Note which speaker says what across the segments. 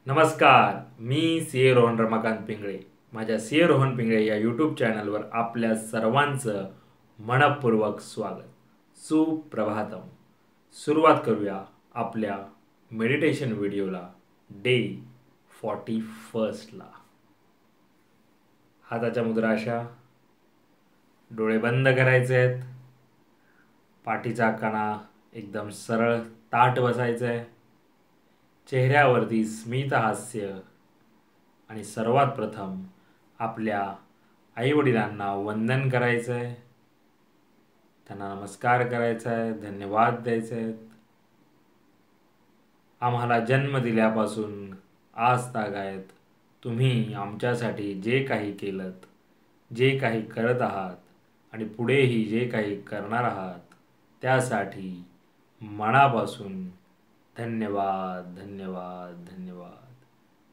Speaker 1: नमस्कार. मी सी ए रोहन रमाकांत पिंगळे. माझ्या सी ए रोहन पिंगळे या यूट्यूब चॅनलवर आपल्या सर्वांचं मनपूर्वक स्वागत. सुप्रभातम. सुरुवात करूया आपल्या मेडिटेशन व्हिडिओला डे 41ला. हाताच्या मुद्रा अशा, डोळे बंद करायचे आहेत, पाठीचा कणा एकदम सरळ ताठ बसायचं आहे, चेहऱ्यावरती स्मित हास्य आणि सर्वात प्रथम आपल्या आईवडिलांना वंदन करायचं आहे, त्यांना नमस्कार करायचा आहे, धन्यवाद द्यायचे आहेत. आम्हाला जन्म दिल्यापासून आज तागायत तुम्ही आमच्यासाठी जे काही केलंत, जे काही करत आहात आणि पुढेही जे काही करणार आहात त्यासाठी मनापासून धन्यवाद धन्यवाद धन्यवाद.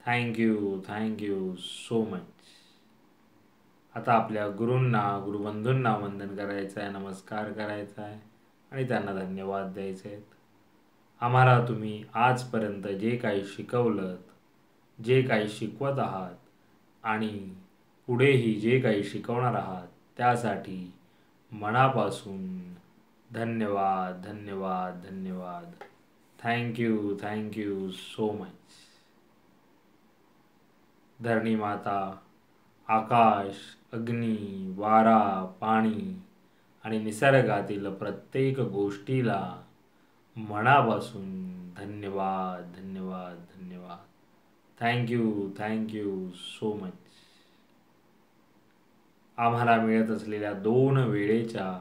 Speaker 1: Thank you so much. आता आपल्या गुरूंना गुरुबंधूंना वंदन करायचं आहे, नमस्कार करायचा आहे आणि त्यांना धन्यवाद द्यायचे आहेत. आम्हाला तुम्ही आजपर्यंत जे काही शिकवलं, जे काही शिकवत आहात आणि पुढेही जे काही शिकवणार आहात त्यासाठी मनापासून धन्यवाद धन्यवाद धन्यवाद. Thank you so much. धरणी माता, आकाश, अग्नी, वारा, पाणी आणि निसर्गातील प्रत्येक गोष्टीला मनापासून धन्यवाद धन्यवाद धन्यवाद. Thank you so much. आम्हाला मिळत असलेल्या 2 वेळेच्या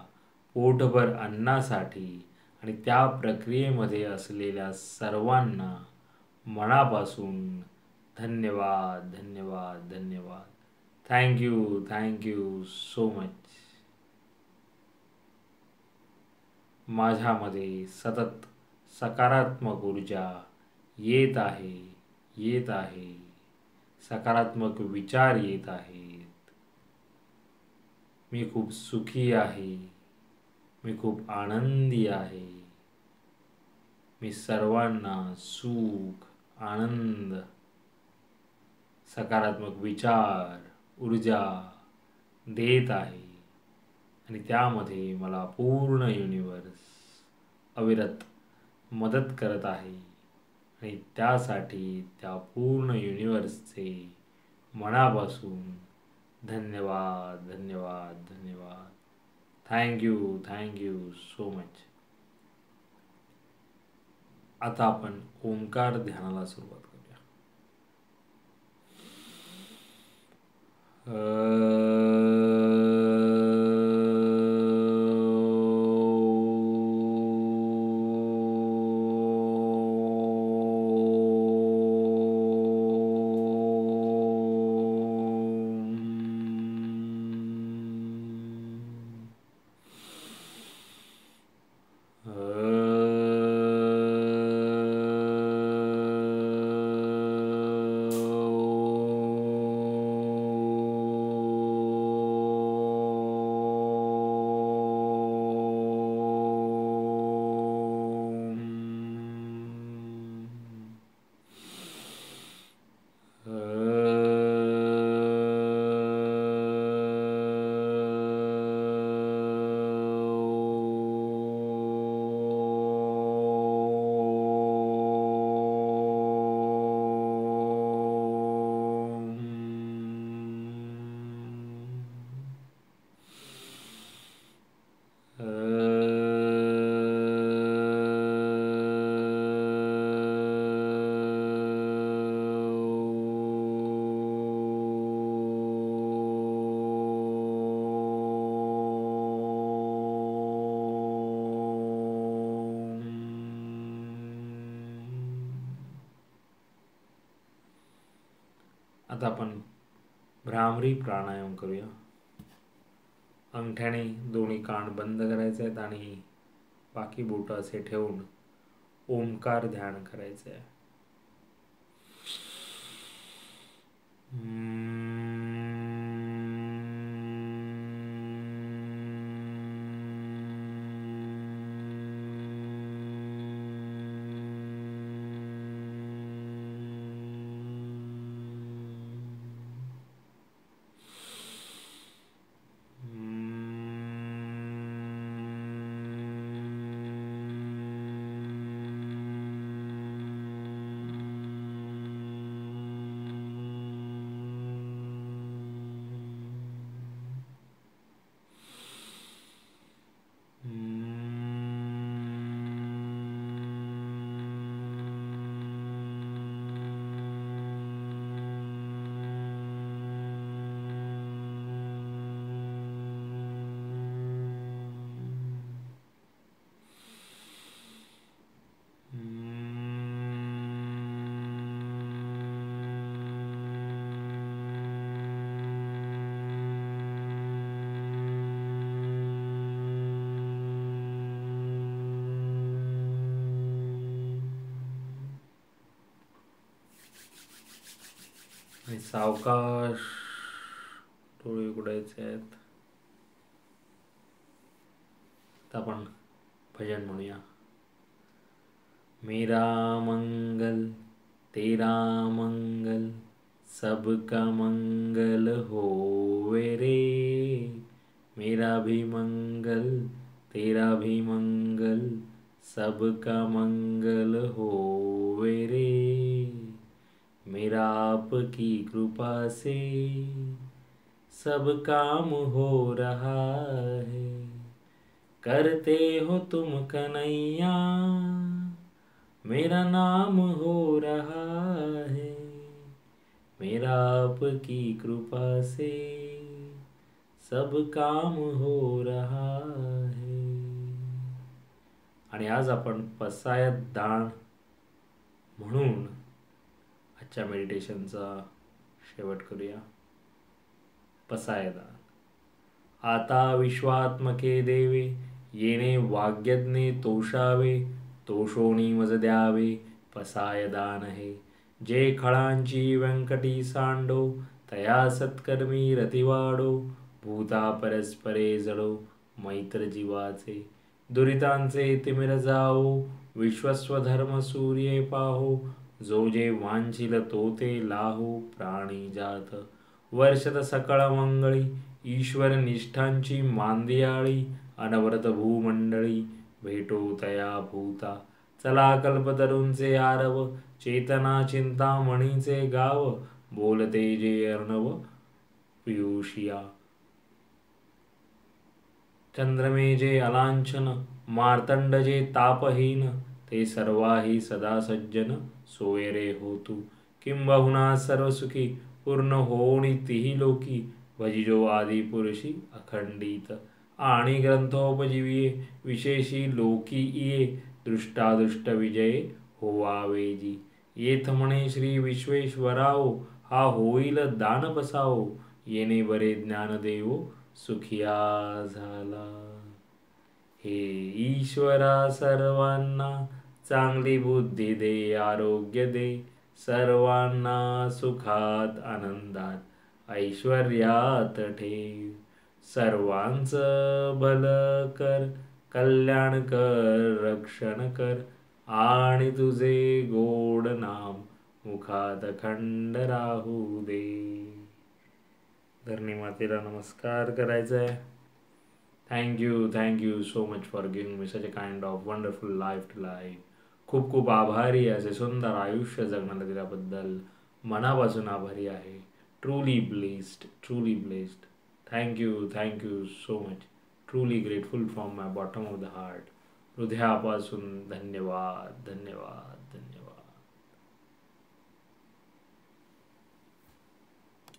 Speaker 1: पोटभर अन्नासाठी आणि त्या प्रक्रियेमध्ये असलेल्या सर्वांना मनापासून धन्यवाद धन्यवाद धन्यवाद. Thank you so much. माझ्यामध्ये सतत सकारात्मक ऊर्जा येत आहे, सकारात्मक विचार येत आहेत. मी खूप सुखी आहे, मी खूप आनंदी आहे. मी सर्वांना सुख, आनंद, सकारात्मक विचार, ऊर्जा देत आहे आणि त्यामध्ये मला पूर्ण युनिवर्स अविरत मदत करत आहे आणि त्यासाठी त्या पूर्ण युनिवर्सचे मनापासून धन्यवाद धन्यवाद धन्यवाद. Thank you so much. आता आपण ओंकार ध्यानाला सुरुवात करूया. आता आपण भ्रामरी प्राणायाम करूया. अंगठ्याने दोन्ही कान बंद करायचे आहेत आणि बाकी बोट असे ठेवून ओंकार ध्यान करायचे आहे. आणि सावकाश डोळे उघडायचे आहेत. आता आपण भजन म्हणूया. मेरा मंगल तेरा मंगल सबका मंगल होवे रे, मेरा भी मंगल तेरा भी मंगल सबका मंगल होवे रे, मेरा आपकी कृपा से सब काम हो रहा है, करते हो तुम कन्हैया मेरा नाम हो रहा है, मेरा आपकी कृपा से सब काम हो रहा है. आणि आज आपण पसायत दान म्हणून आजच्या मेडिटेशनचा शेवट करूया. पसायदान. आता विश्वात्मके देवे येणे वाग्यज्ञे तोषावे, तोषोणी मज द्यावे पसायदान हे, जे खळांची व्यंकटी सांडो तया सत्कर्मी रतिवाडो, भूता परस्परे जडो मैत्र जीवाचे, दुरितांचे तिमिर जाओ विश्वस्वधर्म सूर्ये पाहो, जो जे वांछिल तो ते लाहो प्राणी जात, वर्षत सकळ मंगळी ईश्वर निष्ठांची मांदियाळी, अनवरत भूमंडळी भेटो तया भूता, चला कल्पतरूंचे आरव चेतना चिंतामणीचे गाव, बोलते जे अर्णव पियुषिया, चंद्रमे जे अलांछन मार्तंड जे तापहीन, ते सर्वाही सदा सज्जन सोय रे होतू, किंबहुना सर्वसुखी पूर्ण होणी तिही लोकी, भजिजो आदि पुरुषी अखंडित, आणि ग्रंथोपजीविये विशेषी लोकी इये, दृष्टादुष्ट विजये होवावे जी, येथ म्हणे श्री विश्वेश्वराओ हा होईल दान बसाओ, येणे बरे ज्ञानदेवो सुखिया झाला. हे ईश्वरा सर्वांना चांगली बुद्धी दे, आरोग्य दे, सर्वांना सुखात आनंदात ऐश्वर्यात ठेव, सर्वांचं भलं कर, कल्याण कर, रक्षण कर, आणि तुझे गोड नाम मुखात अखंड राहू दे. धरणी मातेला नमस्कार करायचा आहे. Thank you so much for giving me such a kind of wonderful life to life. खूप खूप आभारी असे सुंदर आयुष्य जगण्याला दिल्याबद्दल मनापासून आभारी आहे. Truly blessed, truly blessed. Thank you so much. Truly grateful from my bottom of the heart. हृदयापासून धन्यवाद, धन्यवाद, धन्यवाद.